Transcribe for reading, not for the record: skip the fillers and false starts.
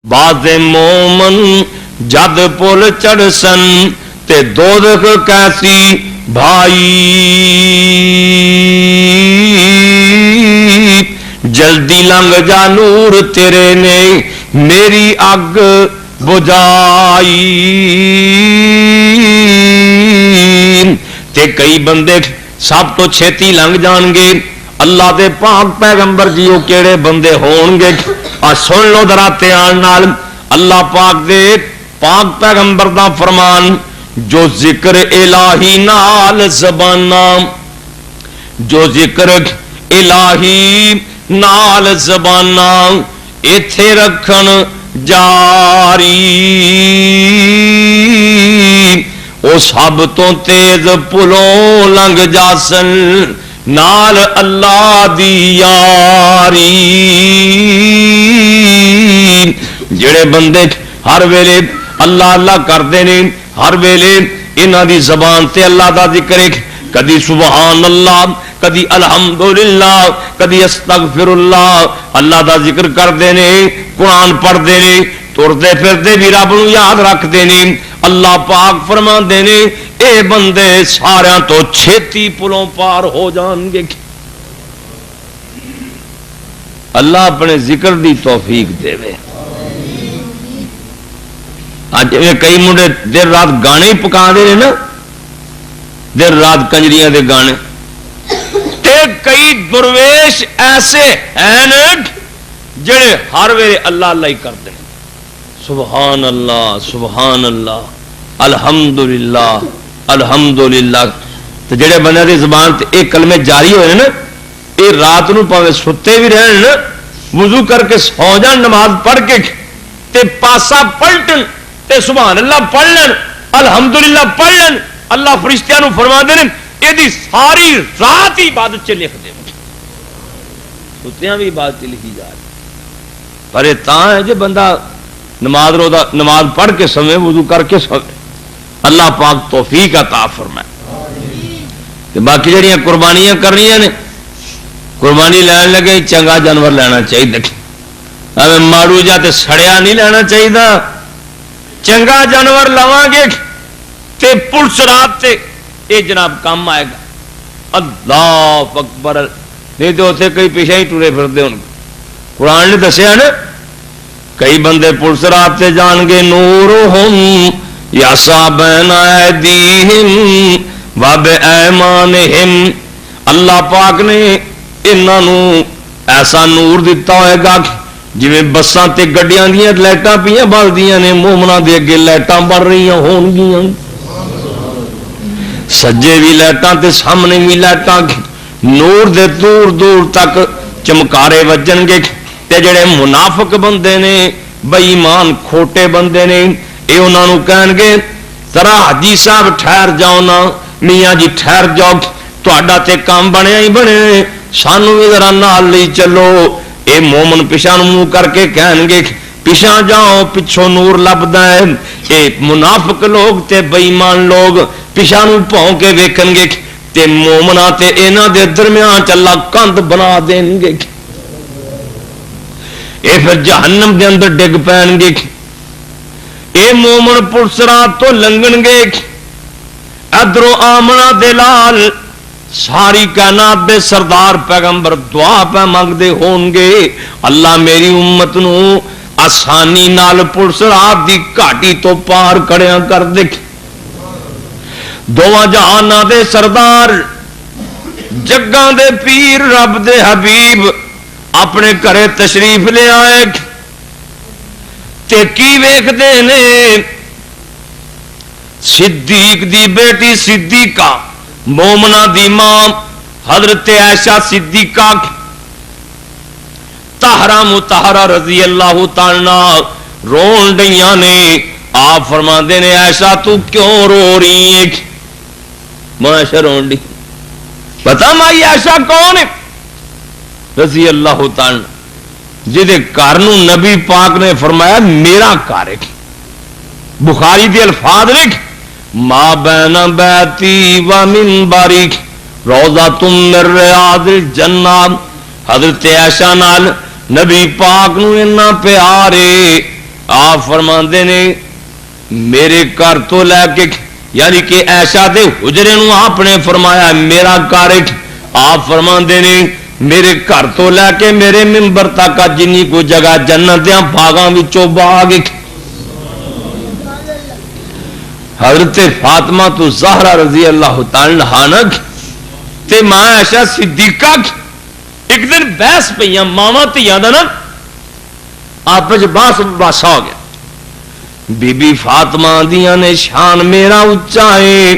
باز مومن جد پل چڑھسن تے دوزخ کیسی بھائی جلدی لنگ جا نور تیرے نے میری اگ بجائی تے کئی بندے سب تو چھیتی لنگ جان گے اللہ دے پاک پیغمبر جی وہ کیڑے بندے ہون گے اور سن لو ذرا دھیان نال اللہ پاک دے پاک پیغمبر دا فرمان جو ذکر الہی نال زبانہ جو ذکر الہی نال زبانہ ایتھے رکھن جاری او سب تو تیز پلوں لنگ جاسن نال اللہ دی یاری جڑے بندے ہر ویلے اللہ اللہ کرتے ہیں ہر ویلے انہاں دی زبان تے اللہ دا ذکر ہے کدی سبحان اللہ کدی الحمدللہ کدی استغفر اللہ اللہ دا ذکر کرتے ہیں قرآن پڑھتے ہیں ترتے پھرتے بھی رب نو یاد رکھتے ہیں اللہ پاک فرماندے نے اے بندے سارا تو چھیتی پلوں پار ہو جان گے اللہ اپنے ذکر دی توفیق دے وے اج کئی منڈے دیر رات گانے پکا دے نا دیر رات کنجریاں دے گانے تے کئی درویش ایسے ہیں جڑے ہر ویلے اللہ اللہ ہی کرتے ہیں سبحان اللہ الحمدللہ الحمدللہ تو جڑے بندے دی زبان تے ایک کلمے جاری ہوئے نا یہ رات نو پاوے ستے بھی رہن نا وضو کر کے سو جان نماز پڑھ کے تے پاسا پلٹن تے سبحان اللہ پڑھ لین الحمدللہ پڑھ لین اللہ فرشتیاں نو فرما دے یہ دی ساری رات ہی عبادت چ لکھ دے ستیاں بھی عبادت لکھی جا رہی پر یہ تاں ہے جو بندہ نماز روزہ نماز پڑھ کے سمے وضو کر کے سمے اللہ پاک توفیق عطا فرمائے تے باقی جڑیاں قربانیاں کرنیاں نے قربانی لین لگے چنگا جانور لینا چاہیے ہمیں ماڑو جا تے سڑیا نہیں لینا چاہیے چنگا جانور لواں گے تے پلس رات تے اے جناب کام آئے گا اللہ اکبر نہیں تو اتنے کئی پیچھے ہی ٹورے پھرتے ہوں قرآن نے دسیا نا کئی بندے پلس رات تے جان گے نورہم یسعی بین ایدیہم و بایمانہم اللہ پاک نے انہاں نو ایسا نور دیتا ہوئے گا جویں بساں تے گڈیاں دیاں لائٹاں پیاں بلدیاں نے مومناں دے اگے لائٹاں بل رہی ہون گیاں سجے بھی لائٹاں تے سامنے بھی لائٹاں نور دے دور دور تک چمکارے وجن گے تے جڑے منافق بندے نے بے ایمان کھوٹے بندے نے اے انہاں نو کہن گے ذرا حاجی صاحب ٹھہر جاؤ نا میاں جی ٹھہر جاؤ تہاڈا تے کام بنیا ہی بنے سانو بھی ذرا نال لے چلو اے مومن پیچھے منہ کر کے کہن گے پیچھے جاؤ پچھوں نور لبدا ہے اے منافق لوگ تے بے ایمان لوگ پیچھے نو پاؤ کے ویکھن گے تے مومناں تے انہاں دے درمیان چ اللہ کندھ بنا دین گے اے پھر جہنم دے اندر ڈگ پین گے اے مومن پرسرات تو لنگن گے ادرو آمنا دلال ساری کائنات دے سردار پیغمبر دعا پہ منگدے ہون گے اللہ میری امت نو آسانی نال پرسرات دی گھاٹی تو پار کڑیاں کر دے دواں جہاناں دے سردار جگاں دے پیر رب دے حبیب اپنے گھرے تشریف لے آئے تے کی ویکھدے نے صدیق دی بیٹی صدیقہ مومنہ دی ماں حضرت عائشہ صدیقہ طاہرہ مطہرہ رضی اللہ تعالیٰ رون ڈیاں نے آپ فرماندے نے عائشہ تو کیوں رو رہی ہے میں عائشہ رون ڈی پتا مائی عائشہ کون ہے رضی اللہ تعالی جہدے گھر نو نبی پاک نے فرمایا میرا گھر ہے بخاری دے الفاظ لکھ ما بین بیتی و منبری روضۃ من ریاض الجنہ حضرت عائشہ نال نبی پاک نو اتنا پیارے آپ فرماندے نے میرے گھر تو لے کے یعنی کہ ایشا دے حجرے نو آپ نے فرمایا میرا گھر، آپ فرماندے نے میرے گھر تو لے کے میرے ممبر تک جنی کو جگہ جنت دیاں باغاں وچوں باغ حضرت فاطمہ تو زہرا رضی اللہ تعالی عنہا تے ماں عائشہ صدیقہ ایک دن بحث پہ ماوا تھیا نا آپ باس باسا ہو گیا. بی بی فاطمہ دیاں نے شان میرا اچا ہے